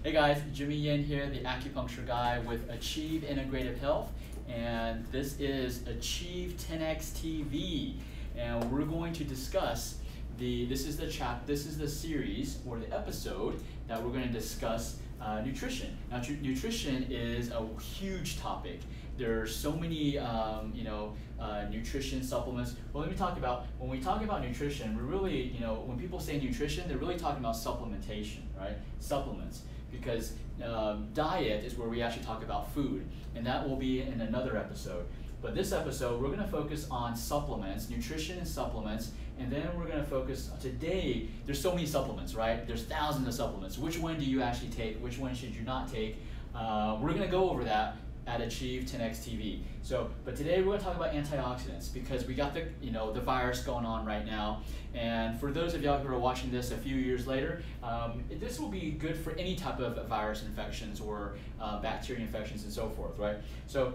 Hey guys, Jimmy Yin here, the acupuncture guy with Achieve Integrative Health, and this is Achieve 10X TV, and we're going to discuss this is the series or the episode that we're going to discuss nutrition. Now, nutrition is a huge topic. There are so many, nutrition supplements. Well, let me talk about, when we talk about nutrition, we're really, when people say nutrition, they're really talking about supplementation, right? Supplements. Because diet is where we actually talk about food, and that will be in another episode. But this episode, we're going to focus on supplements, nutrition and supplements, and then we're going to focus, today, there's so many supplements, right? There's thousands of supplements. Which one do you actually take? Which one should you not take? We're going to go over that at Achieve 10X TV. But today we're going to talk about antioxidants because we got the virus going on right now. And for those of y'all who are watching this a few years later, this will be good for any type of virus infections or bacteria infections and so forth, right? So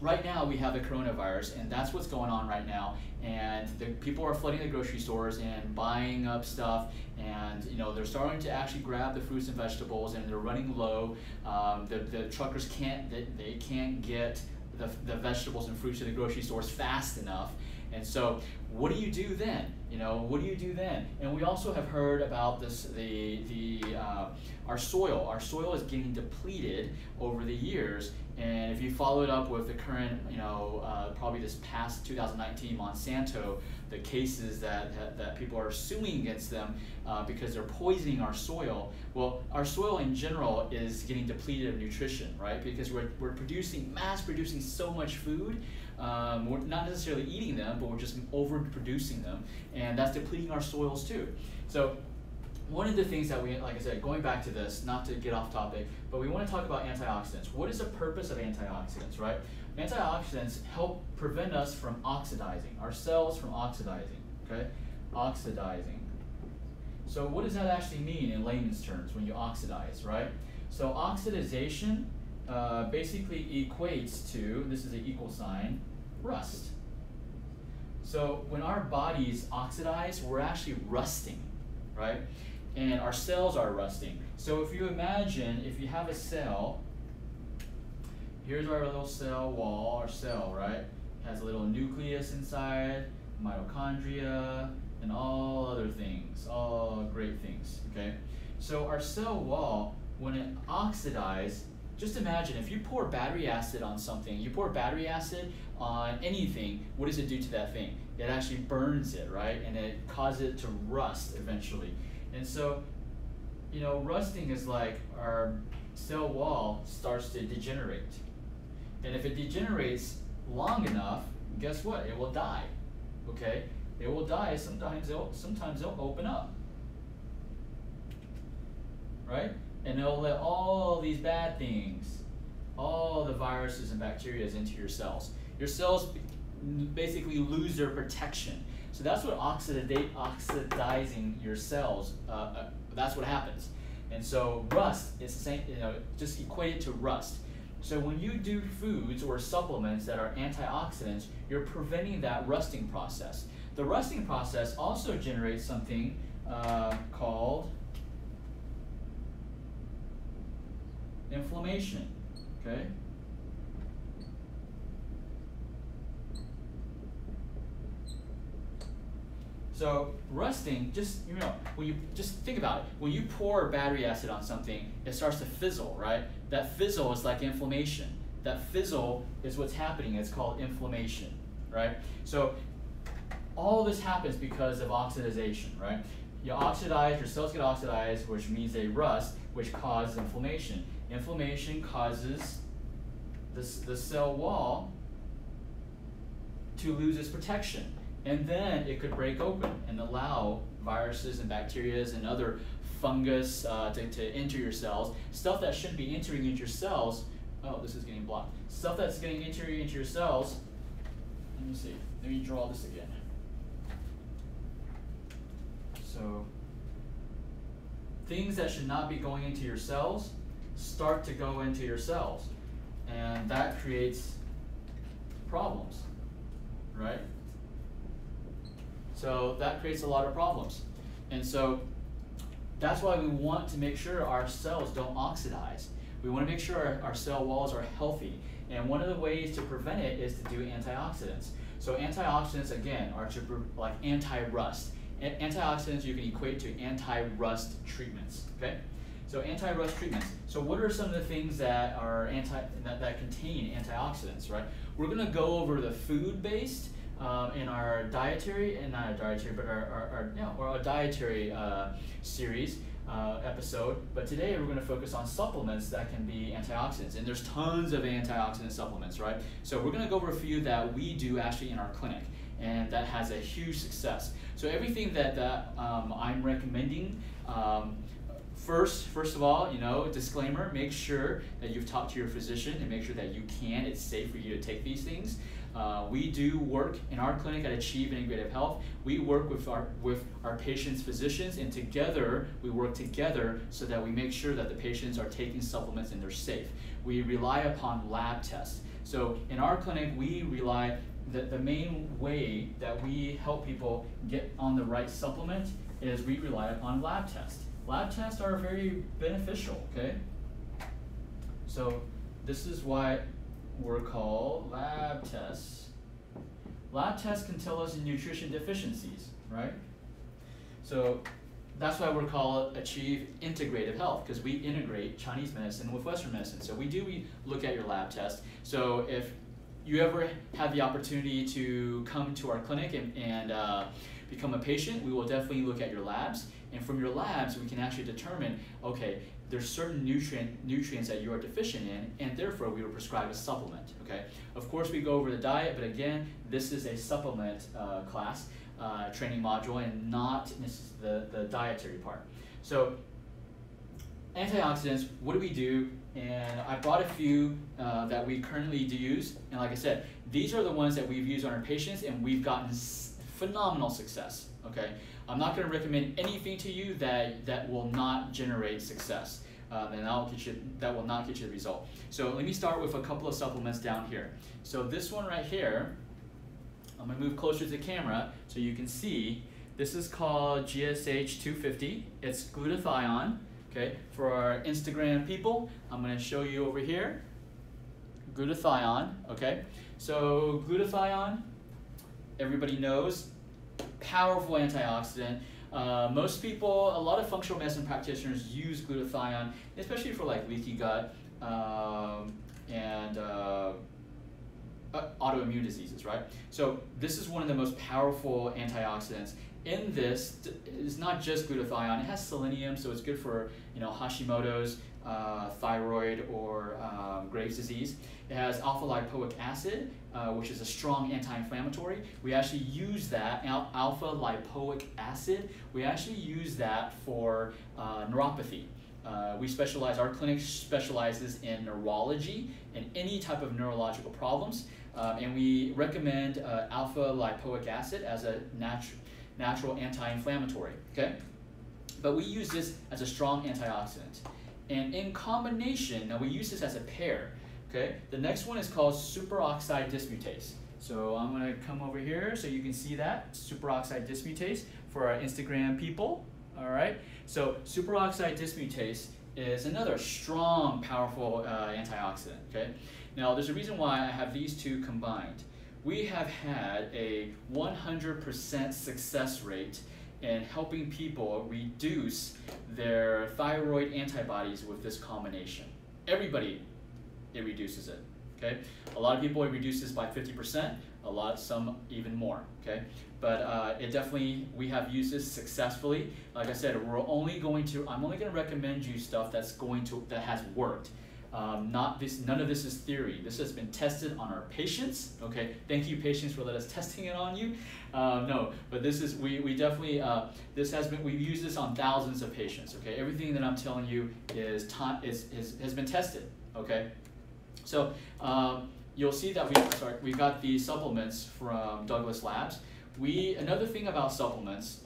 right now we have the coronavirus, and that's what's going on right now. And people are flooding the grocery stores and buying up stuff, and they're starting to actually grab the fruits and vegetables, and they're running low. The truckers can't get the vegetables and fruits to the grocery stores fast enough. And so what do you do then? What do you do then? And we also have heard about this, our soil. Our soil is getting depleted over the years. And if you follow it up with the current, probably this past 2019 Monsanto, the cases that people are suing against them because they're poisoning our soil. Well, our soil in general is getting depleted of nutrition, right? Because we're mass producing so much food. We're not necessarily eating them, but we're just overproducing them, and that's depleting our soils too. So one of the things that we, like I said, going back to this, not to get off topic, but we want to talk about antioxidants. What is the purpose of antioxidants, right? Antioxidants help prevent us from oxidizing, our cells from oxidizing, okay? Oxidizing. So what does that actually mean in layman's terms when you oxidize, right? So oxidization basically equates to, this is an equal sign, rust. So when our bodies oxidize, we're actually rusting, right? And our cells are rusting. So if you imagine, if you have a cell, here's our little cell wall, our cell, right? It has a little nucleus inside, mitochondria, and all other things, all great things, okay? So our cell wall, when it oxidizes, just imagine if you pour battery acid on something, you pour battery acid on anything, what does it do to that thing? It actually burns it, right? And it causes it to rust eventually. And so, rusting is like our cell wall starts to degenerate. And if it degenerates long enough, guess what? It will die, okay? It will die. Sometimes it'll open up, right? And it'll let all these bad things, all the viruses and bacteria into your cells. Your cells basically lose their protection. So that's what oxidizing your cells, that's what happens. And so rust is the same, just equate it to rust. So when you do foods or supplements that are antioxidants, you're preventing that rusting process. The rusting process also generates something called inflammation, okay? So rusting, when you just think about it, when you pour battery acid on something, it starts to fizzle, right? That fizzle is like inflammation. That fizzle is what's happening. It's called inflammation, right? So all this happens because of oxidation, right? You oxidize, your cells get oxidized, which means they rust, which causes inflammation. Inflammation causes the cell wall to lose its protection. And then it could break open and allow viruses and bacteria and other fungus to enter your cells. Stuff that shouldn't be entering into your cells. Oh, this is getting blocked. Stuff that's entering into your cells. Let me see. Let me draw this again. So things that should not be going into your cells start to go into your cells. And that creates problems, right? So that creates a lot of problems. And so that's why we want to make sure our cells don't oxidize. We want to make sure our cell walls are healthy. And one of the ways to prevent it is to do antioxidants. So antioxidants, again, are like anti-rust. Antioxidants you can equate to anti-rust treatments, okay? So anti-rust treatments. So what are some of the things that are that contain antioxidants, right? We're gonna go over the food-based in our dietary, and not a dietary, but our dietary series episode. But today we're going to focus on supplements that can be antioxidants, and there's tons of antioxidant supplements, right? So we're going to go over a few that we do actually in our clinic, and that has a huge success. So everything that I'm recommending. First of all, disclaimer, make sure that you've talked to your physician and make sure that it's safe for you to take these things. We do work in our clinic at Achieve Integrative Health. We work with our patients' physicians, and together, we work together so that we make sure that the patients are taking supplements and they're safe. We rely upon lab tests. So in our clinic, we rely, the main way that we help people get on the right supplement is we rely upon lab tests. Lab tests are very beneficial, okay? So this is why we're called lab tests. Lab tests can tell us nutrition deficiencies, right? So that's why we're called Achieve Integrative Health, because we integrate Chinese medicine with Western medicine. So we look at your lab test. So if you ever have the opportunity to come to our clinic and become a patient, we will definitely look at your labs. And from your labs, we can actually determine, okay, there's certain nutrients that you are deficient in, and therefore we will prescribe a supplement, okay? Of course, we go over the diet, but again, this is a supplement class, training module, and not the dietary part. So, antioxidants, what do we do? And I brought a few that we currently do use, and like I said, these are the ones that we've used on our patients, and we've gotten phenomenal success, okay? I'm not going to recommend anything to you that will not generate success, and that will not get you the result. So let me start with a couple of supplements down here. So this one right here, I'm going to move closer to the camera so you can see. This is called GSH 250. It's glutathione. Okay, for our Instagram people, I'm going to show you over here. Glutathione. Okay, so glutathione, everybody knows. Powerful antioxidant. Most people, a lot of functional medicine practitioners use glutathione, especially for like leaky gut and autoimmune diseases, right? So this is one of the most powerful antioxidants. In this is not just glutathione; it has selenium, so it's good for Hashimoto's, thyroid, or Graves' disease. It has alpha lipoic acid, which is a strong anti-inflammatory. We actually use that, alpha lipoic acid, we actually use that for neuropathy. Our clinic specializes in neurology and any type of neurological problems, and we recommend alpha lipoic acid as a natural anti-inflammatory, okay? But we use this as a strong antioxidant. And in combination, now we use this as a pair, okay? The next one is called superoxide dismutase. So I'm gonna come over here so you can see that, superoxide dismutase for our Instagram people, all right? So superoxide dismutase is another strong, powerful antioxidant, okay? Now there's a reason why I have these two combined. We have had a 100% success rate in helping people reduce their thyroid antibodies with this combination. Everybody, it reduces it, okay? A lot of people, it reduces by 50%, some even more, okay? But we have used this successfully. Like I said, I'm only gonna recommend you stuff that has worked. None of this is theory. This has been tested on our patients. Okay, thank you, patients, for letting us testing it on you. No, but this is we've used this on thousands of patients. Okay, everything that I'm telling you has been tested. Okay, so you'll see that we got these supplements from Douglas Labs. Another thing about supplements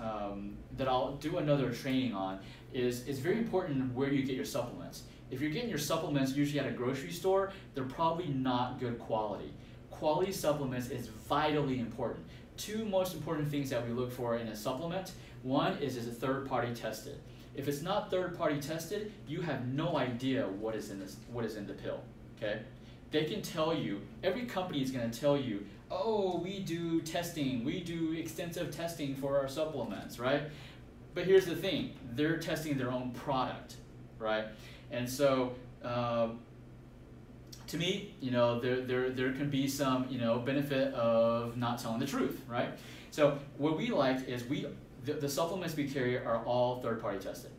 that I'll do another training on is it's very important where you get your supplements. If you're getting your supplements usually at a grocery store, they're probably not good quality. Quality supplements is vitally important. Two most important things that we look for in a supplement. One is it third-party tested? If it's not third-party tested, you have no idea what is in the pill. Okay? They can tell you, every company is going to tell you, oh, we do testing, we do extensive testing for our supplements, right? But here's the thing, they're testing their own product, right? And so, to me, there can be some, benefit of not telling the truth, right? So what we like is the supplements we carry are all third-party tested.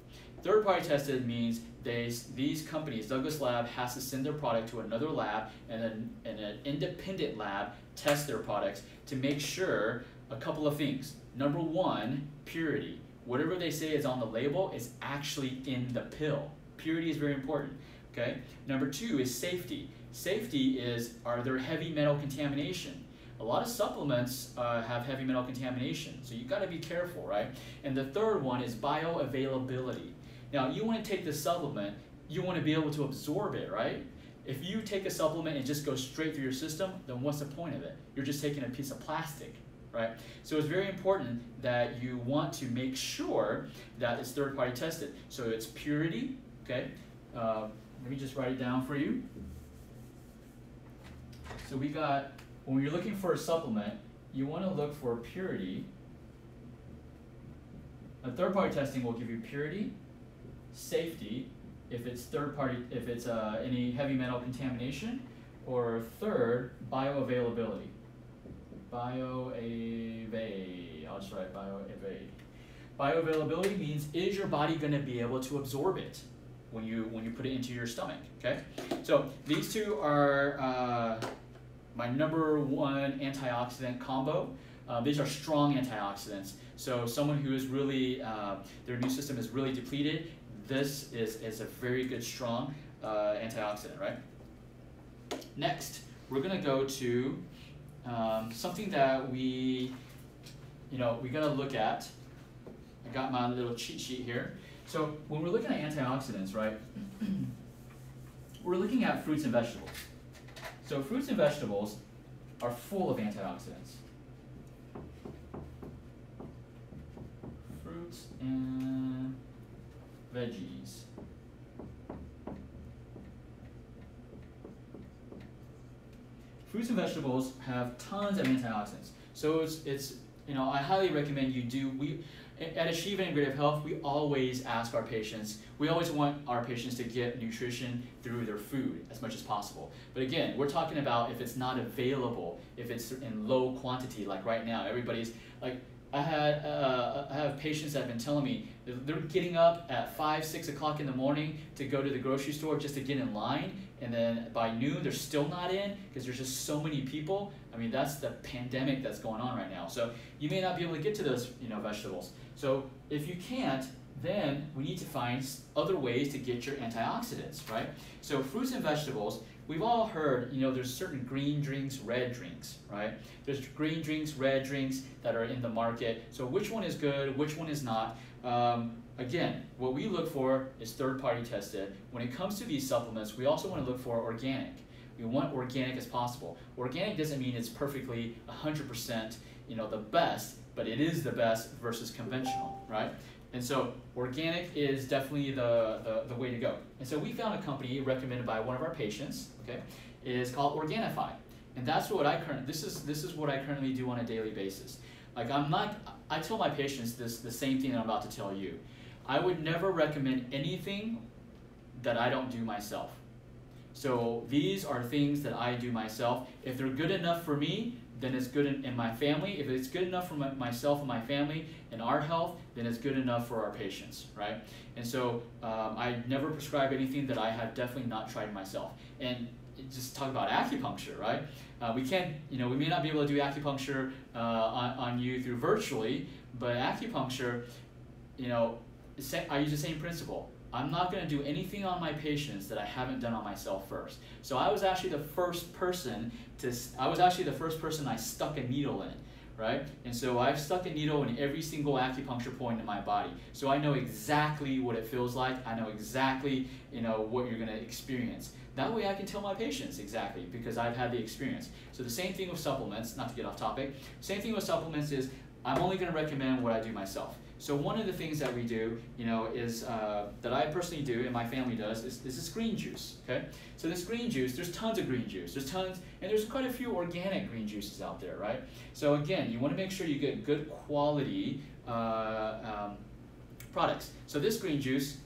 Third-party tested means these companies, Douglas Lab has to send their product to another lab, and an independent lab test their products to make sure a couple of things. Number one, purity. Whatever they say is on the label is actually in the pill. Purity is very important. Okay. Number two is safety. Safety is, are there heavy metal contamination? A lot of supplements have heavy metal contamination, so you've got to be careful, right? And the third one is bioavailability. Now, you want to take the supplement, you want to be able to absorb it, right? If you take a supplement and just goes straight through your system, then what's the point of it? You're just taking a piece of plastic, right? So it's very important that you want to make sure that it's third-party tested. So it's purity, okay? Let me just write it down for you. So we got, when you're looking for a supplement, you want to look for purity. A third-party testing will give you purity, safety, if it's third-party, if it's any heavy metal contamination, or third, bioavailability. I'll just write bioavailability. Bioavailability means, is your body going to be able to absorb it when you put it into your stomach? Okay, so these two are my number one antioxidant combo. These are strong antioxidants. So someone who is really, their immune system is really depleted, this is a very good, strong antioxidant, right? Next, we're gonna go to something that we gotta look at. I got my little cheat sheet here. So when we're looking at antioxidants, right, we're looking at fruits and vegetables. So fruits and vegetables are full of antioxidants. Fruits and veggies. Fruits and vegetables have tons of antioxidants. So it's I highly recommend you do. At Achieve Integrative Health, we always ask our patients, we always want our patients to get nutrition through their food as much as possible. But again, we're talking about if it's not available, if it's in low quantity, like right now, everybody's like, I have patients that have been telling me they're getting up at 5, 6 o'clock in the morning to go to the grocery store just to get in line, and then by noon they're still not in because there's just so many people. I mean, that's the pandemic that's going on right now. So you may not be able to get to those vegetables. So if you can't, then we need to find other ways to get your antioxidants, right? So fruits and vegetables, we've all heard, there's certain green drinks, red drinks, right? There's green drinks, red drinks that are in the market. So which one is good, which one is not? Again, what we look for is third-party tested. When it comes to these supplements, we also want to look for organic. We want organic as possible. Organic doesn't mean it's perfectly 100%, the best, but it is the best versus conventional, right? And so organic is definitely the way to go. And so we found a company recommended by one of our patients, okay, is called Organifi. And that's what this is what I currently do on a daily basis. Like I tell my patients the same thing that I'm about to tell you. I would never recommend anything that I don't do myself. So these are things that I do myself. If they're good enough for me, then it's good in my family. If it's good enough for myself and my family and our health, then it's good enough for our patients, right? And so I never prescribe anything that I have definitely not tried myself. And just talk about acupuncture, right? We can't, we may not be able to do acupuncture on you through virtually, but acupuncture, I use the same principle. I'm not going to do anything on my patients that I haven't done on myself first. So I was actually the first person I stuck a needle in, right? And so I've stuck a needle in every single acupuncture point in my body. So I know exactly what it feels like. I know exactly, what you're going to experience. That way I can tell my patients exactly because I've had the experience. So the same thing with supplements, not to get off topic, same thing with supplements is I'm only going to recommend what I do myself. So one of the things that we do, is that I personally do and my family does is this green juice. Okay, so this green juice, there's tons of green juice. There's tons, and there's quite a few organic green juices out there, right? So again, you want to make sure you get good quality products. So this green juice,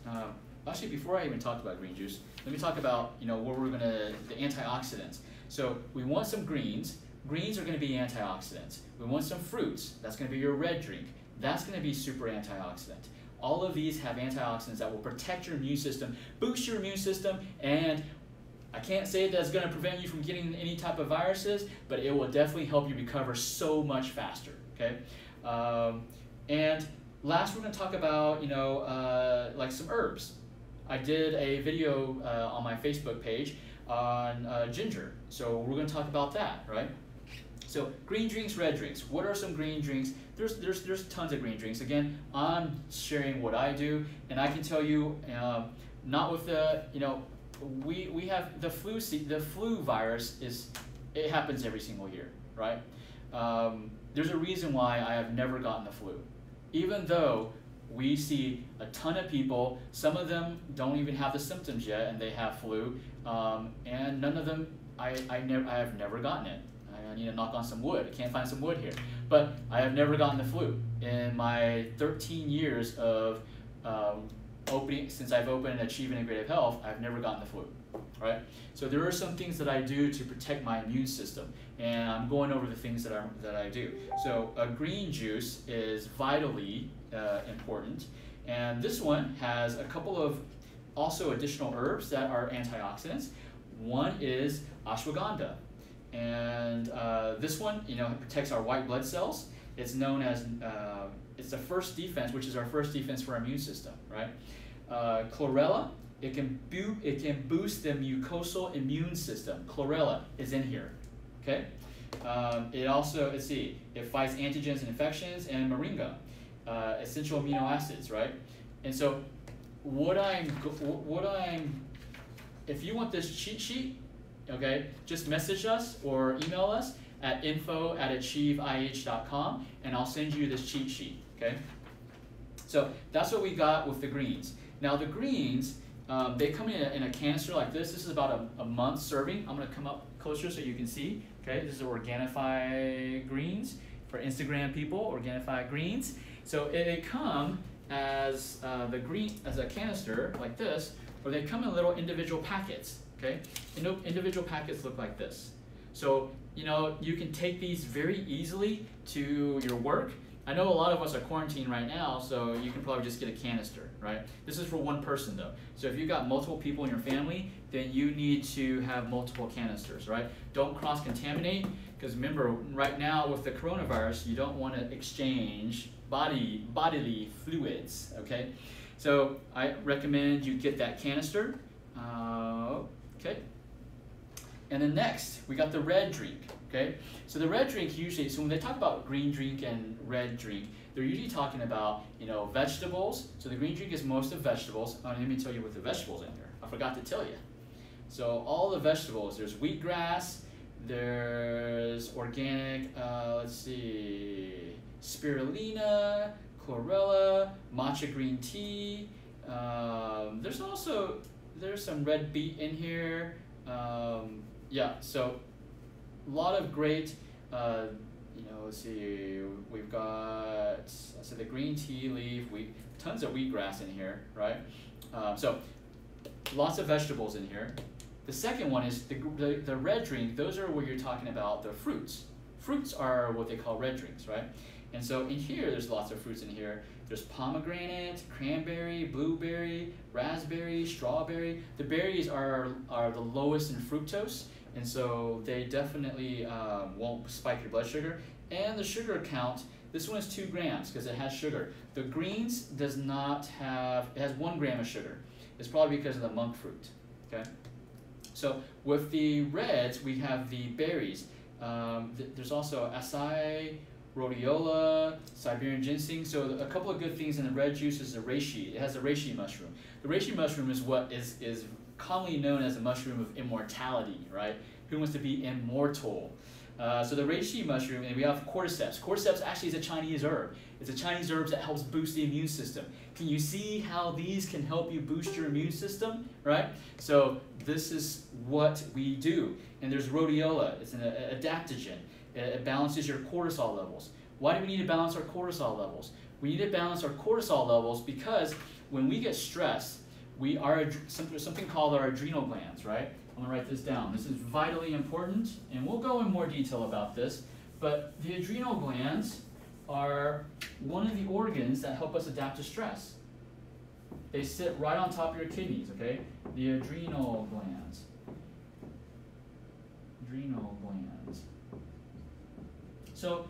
actually before I even talk about green juice, let me talk about the antioxidants. So we want some greens. Greens are going to be antioxidants. We want some fruits. That's going to be your red drink. That's going to be super antioxidant. All of these have antioxidants that will protect your immune system, boost your immune system, and I can't say that it's going to prevent you from getting any type of viruses, but it will definitely help you recover so much faster. Okay, and last we're going to talk about like some herbs. I did a video on my Facebook page on ginger, so we're going to talk about that, right? So green drinks, red drinks. What are some green drinks? There's tons of green drinks. Again, I'm sharing what I do, and I can tell you, not with the we have the flu virus it happens every single year, right? There's a reason why I have never gotten the flu, even though we see a ton of people. Some of them don't even have the symptoms yet, and they have flu, and none of them. I have never gotten it. I need to knock on some wood. I can't find some wood here, but I have never gotten the flu in my 13 years of since I've opened Achieve Integrative Health. I've never gotten the flu, right? So there are some things that I do to protect my immune system, and I'm going over the things that I do. So a green juice is vitally important, and this one has a couple of also additional herbs that are antioxidants. One is ashwagandha, and this one protects our white blood cells. It's known as it's the first defense, which is our first defense for our immune system, right? Chlorella, it can boost the mucosal immune system. Chlorella is in here, okay? It also, it fights antigens and infections, and moringa, essential amino acids, right? And so if you want this cheat sheet, okay, just message us or email us at info@achieveih.com, and I'll send you this cheat sheet, okay? So that's what we got with the greens. Now the greens, they come in a canister like this. This is about a month serving. I'm going to come up closer so you can see. Okay, this is Organifi Greens for Instagram people. Organifi Greens. So they come as a canister like this, or they come in little individual packets. Okay, individual packets look like this. So you can take these very easily to your work. I know a lot of us are quarantined right now, so you can probably just get a canister, right? This is for one person though. So if you've got multiple people in your family, then you need to have multiple canisters, right? Don't cross-contaminate, because remember, right now with the coronavirus, you don't want to exchange bodily fluids, okay? So I recommend you get that canister, okay? And then next, we got the red drink, okay? So the red drink usually, so when they talk about green drink and red drink, they're usually talking about, vegetables. So the green drink is most of vegetables. Let me tell you what the vegetables in here. I forgot to tell you. So all the vegetables, there's wheatgrass, there's organic, spirulina, chlorella, matcha green tea. There's some red beet in here. Yeah, so a lot of great, let's see, we've got, the green tea leaf, tons of wheatgrass in here, right? So lots of vegetables in here. The second one is the red drink. Those are where you're talking about the fruits. Fruits are what they call red drinks, right? And so in here, there's lots of fruits in here. There's pomegranate, cranberry, blueberry, raspberry, strawberry. The berries are the lowest in fructose, and so they definitely won't spike your blood sugar. And the sugar count, this one is 2 grams because it has sugar. The greens does not have, it has 1 gram of sugar. It's probably because of the monk fruit, okay? So with the reds, we have the berries. There's also acai, rhodiola, Siberian ginseng. So a couple of good things in the red juice is the reishi. It has the reishi mushroom. The reishi mushroom is what is commonly known as a mushroom of immortality, right? Who wants to be immortal? So the reishi mushroom, and we have cordyceps. Cordyceps actually is a Chinese herb. It's a Chinese herb that helps boost the immune system. Can you see how these can help you boost your immune system, right? So this is what we do. And there's rhodiola. It's an adaptogen. It balances your cortisol levels. Why do we need to balance our cortisol levels? We need to balance our cortisol levels because when we get stressed, we are something called our adrenal glands, right? I'm going to write this down. This is vitally important, and we'll go in more detail about this. But the adrenal glands are one of the organs that help us adapt to stress. They sit right on top of your kidneys, okay? The adrenal glands. Adrenal glands. So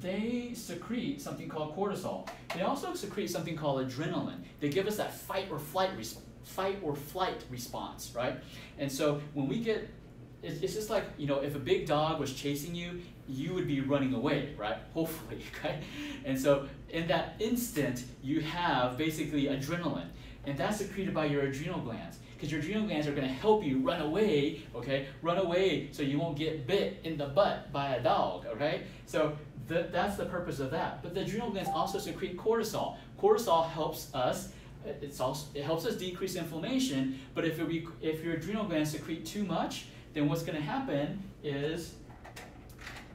they secrete something called cortisol. They also secrete something called adrenaline. They give us that fight or flight response, right? And so when we get, it's just like, you know, if a big dog was chasing you, you would be running away, right? Hopefully, okay? And so in that instant, you have basically adrenaline, and that's secreted by your adrenal glands, because your adrenal glands are going to help you run away, okay? Run away so you won't get bit in the butt by a dog, okay? So that's the purpose of that. But the adrenal glands also secrete cortisol. Cortisol helps us. It helps us decrease inflammation, but if your adrenal glands secrete too much, then what's going to happen is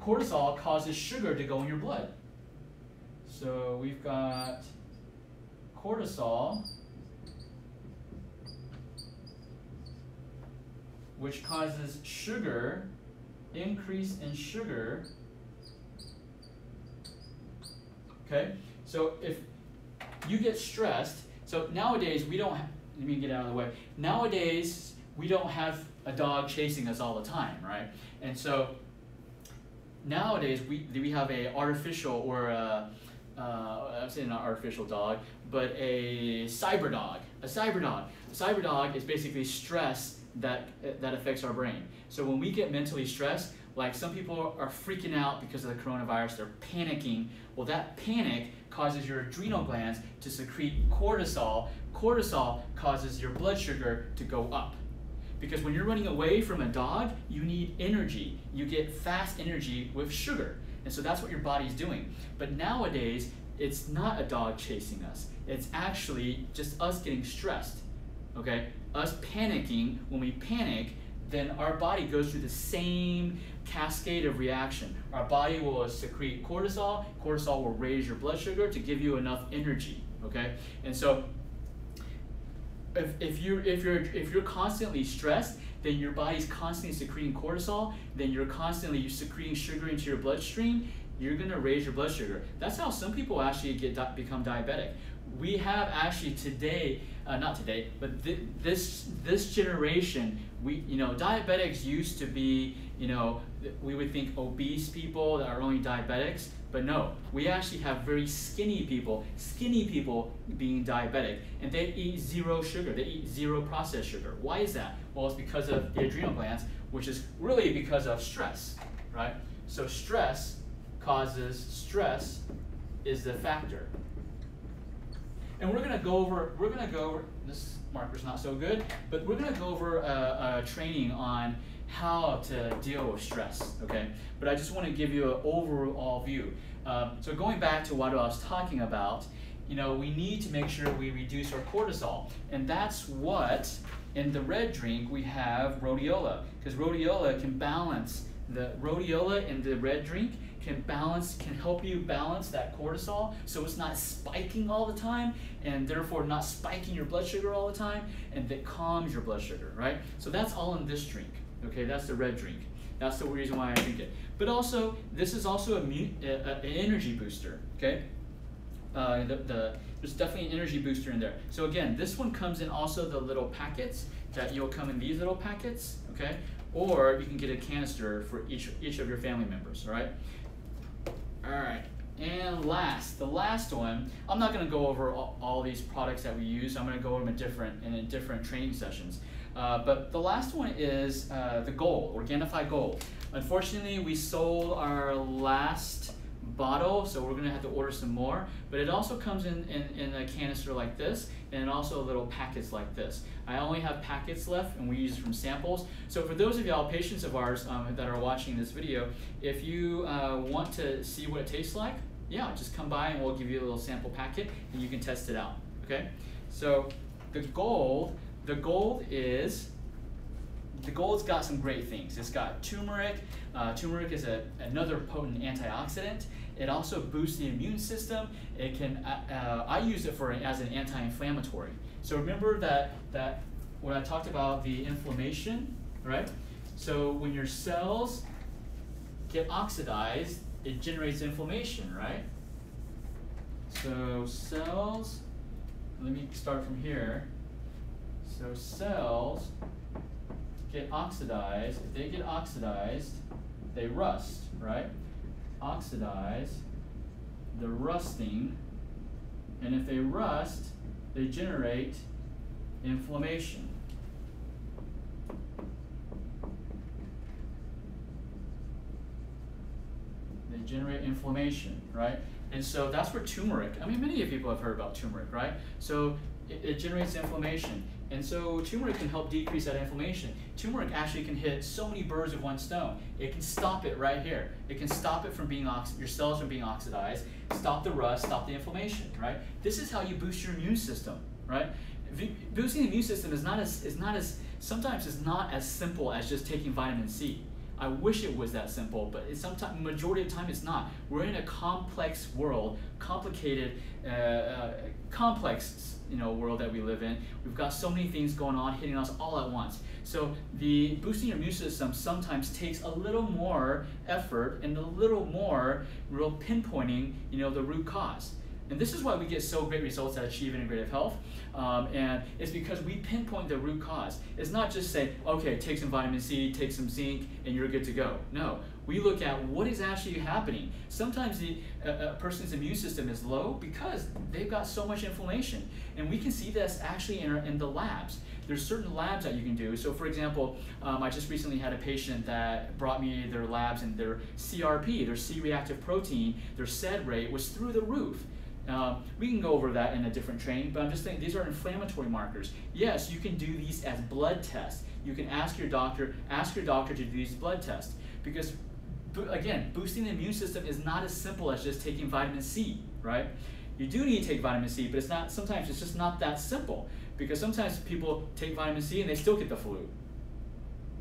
cortisol causes sugar to go in your blood. So we've got cortisol, which causes sugar, increase in sugar. Okay, so if you get stressed, so nowadays we don't have, let me get out of the way. Nowadays we don't have a dog chasing us all the time, right? And so nowadays we have a artificial, or I'm saying not artificial dog, but a cyber dog. A cyber dog. A cyber dog is basically stress that affects our brain. So when we get mentally stressed, like some people are freaking out because of the coronavirus, they're panicking. Well, that panic causes your adrenal glands to secrete cortisol. Cortisol causes your blood sugar to go up. Because when you're running away from a dog, you need energy. You get fast energy with sugar. And so that's what your body's doing. But nowadays, it's not a dog chasing us. It's actually just us getting stressed, okay? Us panicking. When we panic, then our body goes through the same cascade of reaction. Our body will secrete cortisol. Cortisol will raise your blood sugar to give you enough energy, okay? And so if you're constantly stressed, then your body's constantly secreting cortisol, then you're constantly secreting sugar into your bloodstream, you're going to raise your blood sugar. That's how some people actually become diabetic. We have actually today, not today, but this generation, diabetics used to be, we would think obese people that are only diabetics, but no, we actually have very skinny people being diabetic, and they eat zero sugar, they eat zero processed sugar. Why is that? Well, it's because of the adrenal glands, which is really because of stress, right? So stress is the factor. And we're gonna go over, this marker's not so good, but we're gonna go over a training on how to deal with stress, okay? But I just want to give you an overall view. So going back to what I was talking about, we need to make sure we reduce our cortisol. And that's what, in the red drink, we have rhodiola. Because rhodiola can balance, the rhodiola in the red drink can help you balance that cortisol so it's not spiking all the time, and therefore not spiking your blood sugar all the time, and that calms your blood sugar, right? So that's all in this drink. Okay, that's the red drink. That's the reason why I drink it. But also, this is also an energy booster, okay? There's definitely an energy booster in there. So again, this one comes in also the little packets, that you'll come in these little packets, okay? Or you can get a canister for each of your family members, all right? All right, and the last one, I'm not gonna go over all these products that we use. I'm gonna go over them in different training sessions. But the last one is the Gold, Organifi Gold. Unfortunately, we sold our last bottle, so we're gonna have to order some more, but it also comes in a canister like this, and also little packets like this. I only have packets left, and we use it from samples. So for those of y'all, patients of ours that are watching this video, if you want to see what it tastes like, yeah, just come by and we'll give you a little sample packet, and you can test it out, okay? So the gold gold's got some great things. It's got turmeric. Turmeric is another potent antioxidant. It also boosts the immune system. It can. I use it as an anti-inflammatory. So remember that when I talked about the inflammation, right? So when your cells get oxidized, it generates inflammation, right? So cells. Let me start from here. So cells get oxidized. If they get oxidized, they rust, right? Oxidize, the rusting, and if they rust, they generate inflammation. They generate inflammation, right? And so that's where turmeric, I mean, many of people have heard about turmeric, right? So it generates inflammation. And so turmeric can help decrease that inflammation. Turmeric actually can hit so many birds with one stone. It can stop it right here. It can stop it from being your cells from being oxidized, stop the rust, stop the inflammation, right? This is how you boost your immune system, right? Boosting the immune system sometimes it's not as simple as just taking vitamin C. I wish it was that simple, but sometimes, majority of the time, it's not. We're in a complex world, complicated, complex, world that we live in. We've got so many things going on, hitting us all at once. So the boosting your immune system sometimes takes a little more effort and a little more real pinpointing, the root cause. And this is why we get so great results at Achieve Integrative Health. And it's because we pinpoint the root cause. It's not just say, okay, take some vitamin C, take some zinc, and you're good to go. No, we look at what is actually happening. Sometimes a person's immune system is low because they've got so much inflammation. And we can see this actually in the labs. There's certain labs that you can do. So for example, I just recently had a patient that brought me their labs, and their CRP, their C-reactive protein, their SED rate was through the roof. We can go over that in a different training, but I'm just saying these are inflammatory markers. Yes, you can do these as blood tests. You can ask your doctor to do these blood tests, because again, boosting the immune system is not as simple as just taking vitamin C, right? You do need to take vitamin C, but sometimes it's just not that simple, because sometimes people take vitamin C and they still get the flu.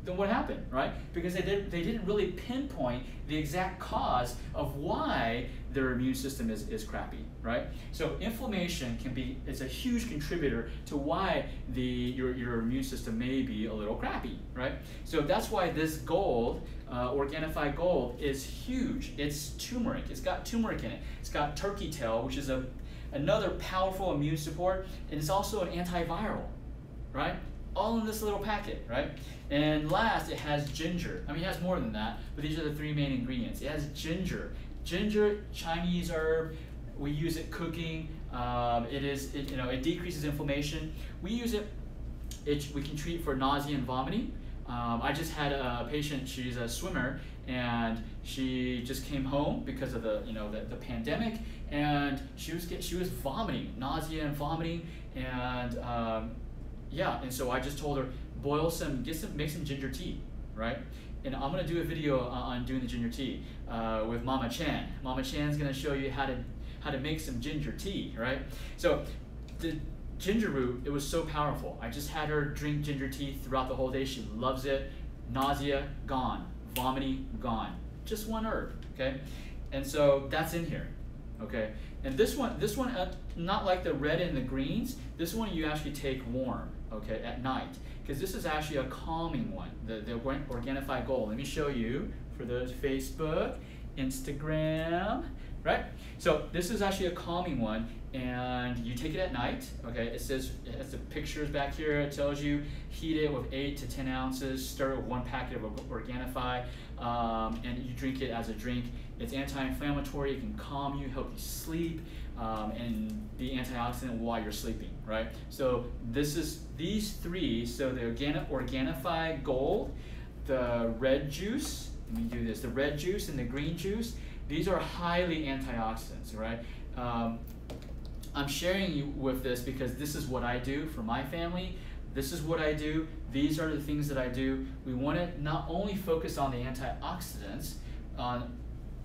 Then what happened, right? Because they didn't really pinpoint the exact cause of why their immune system is crappy, right? So inflammation is a huge contributor to why your immune system may be a little crappy, right? So that's why this gold, Organifi Gold, is huge. It's turmeric. It's got turmeric in it. It's got turkey tail, which is another powerful immune support, and it's also an antiviral, right? All in this little packet, right? And last, it has ginger. I mean, it has more than that, but these are the three main ingredients. It has ginger. Ginger, Chinese herb. We use it cooking. It decreases inflammation. We use it. We can treat for nausea and vomiting. I just had a patient. She's a swimmer, and she just came home because of the pandemic, and she was vomiting, nausea and vomiting, and and so I just told her, make some ginger tea, right? And I'm gonna do a video on doing the ginger tea with Mama Chan. Mama Chan's gonna show you how to make some ginger tea, right? So the ginger root, it was so powerful. I just had her drink ginger tea throughout the whole day. She loves it. Nausea, gone. Vomiting, gone. Just one herb, okay? And so that's in here, okay? And this one, not like the red and the greens, this one you actually take warm, okay, at night, because this is actually a calming one, the Organifi Gold. Let me show you for those Facebook, Instagram, right? So this is actually a calming one, and you take it at night, okay? It has the pictures back here. It tells you heat it with 8 to 10 ounces, stir it with 1 packet of Organifi, and you drink it as a drink. It's anti-inflammatory. It can calm you, help you sleep, and be antioxidant while you're sleeping, right? So these three. So the Organifi Gold, the red juice. Let me do this. The red juice and the green juice. These are highly antioxidants, right? I'm sharing you with this because this is what I do for my family. This is what I do. These are the things that I do. We want to not only focus on the antioxidants, on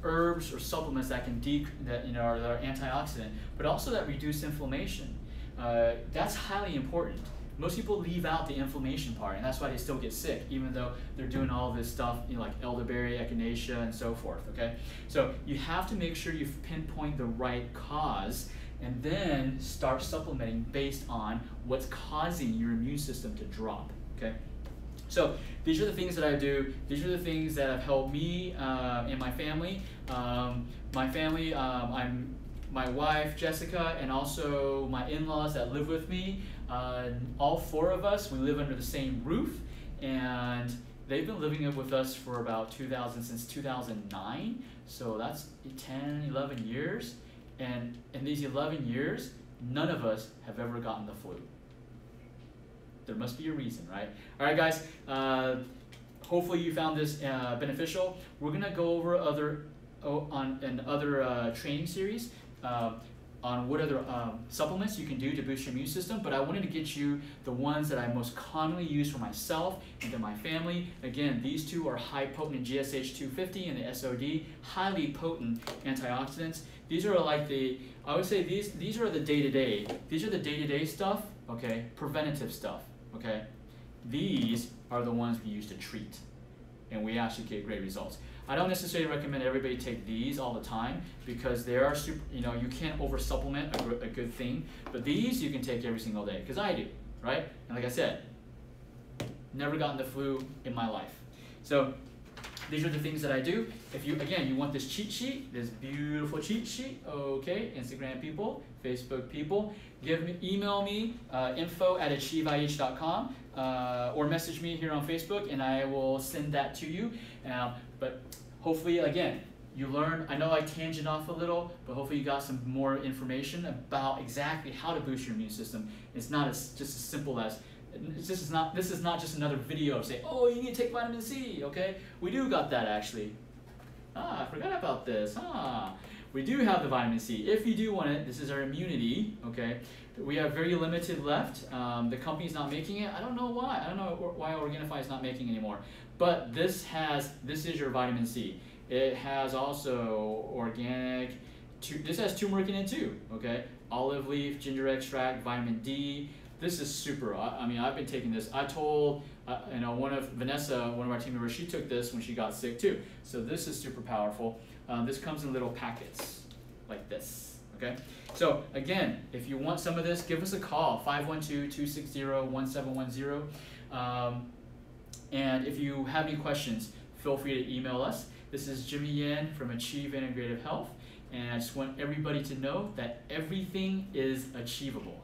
herbs or supplements that can that are antioxidant, but also that reduce inflammation. That's highly important. Most people leave out the inflammation part, and that's why they still get sick, even though they're doing all this stuff, like elderberry, echinacea, and so forth. Okay, so you have to make sure you pinpoint the right cause, and then start supplementing based on what's causing your immune system to drop. Okay, so these are the things that I do. These are the things that have helped me and my family. My wife, Jessica, and also my in-laws that live with me. All four of us, we live under the same roof, and they've been living with us for about since 2009, so that's 10, 11 years, and in these 11 years, none of us have ever gotten the flu. There must be a reason, right? All right, guys, hopefully you found this beneficial. We're gonna go over other training series on what other supplements you can do to boost your immune system, but I wanted to get you the ones that I most commonly use for myself and to my family. Again, these two are high potent in GSH250 and the SOD, highly potent antioxidants. These are like I would say these are the day-to-day. These are the day-to-day stuff, okay, preventative stuff, okay? These are the ones we use to treat, and we actually get great results. I don't necessarily recommend everybody take these all the time because they are super, you can't over supplement a good thing, but these you can take every single day, because I do, right? And like I said, never gotten the flu in my life. So these are the things that I do. If you want this cheat sheet, this beautiful cheat sheet, okay, Instagram people, Facebook people, email me, info@achieveih.com, or message me here on Facebook, and I will send that to you. But hopefully, again, you learn. I know I tangent off a little, but hopefully you got some more information about exactly how to boost your immune system. It's not just as simple as, this is not just another video of saying, oh, you need to take vitamin C, okay? We do got that, actually. I forgot about this. We do have the vitamin C. If you do want it, this is our immunity, okay? We have very limited left. The company's not making it. I don't know why. I don't know why Organifi is not making anymore. But this is your vitamin C. It has also organic, this has turmeric in it too, okay? Olive leaf, ginger extract, vitamin D. This is super. I mean, I've been taking this. I told, Vanessa, one of our team members, she took this when she got sick too. So this is super powerful. This comes in little packets like this, okay? So again, if you want some of this, give us a call, 512-260-1710. And if you have any questions, feel free to email us. This is Jimmy Yen from Achieve Integrative Health, and I just want everybody to know that everything is achievable.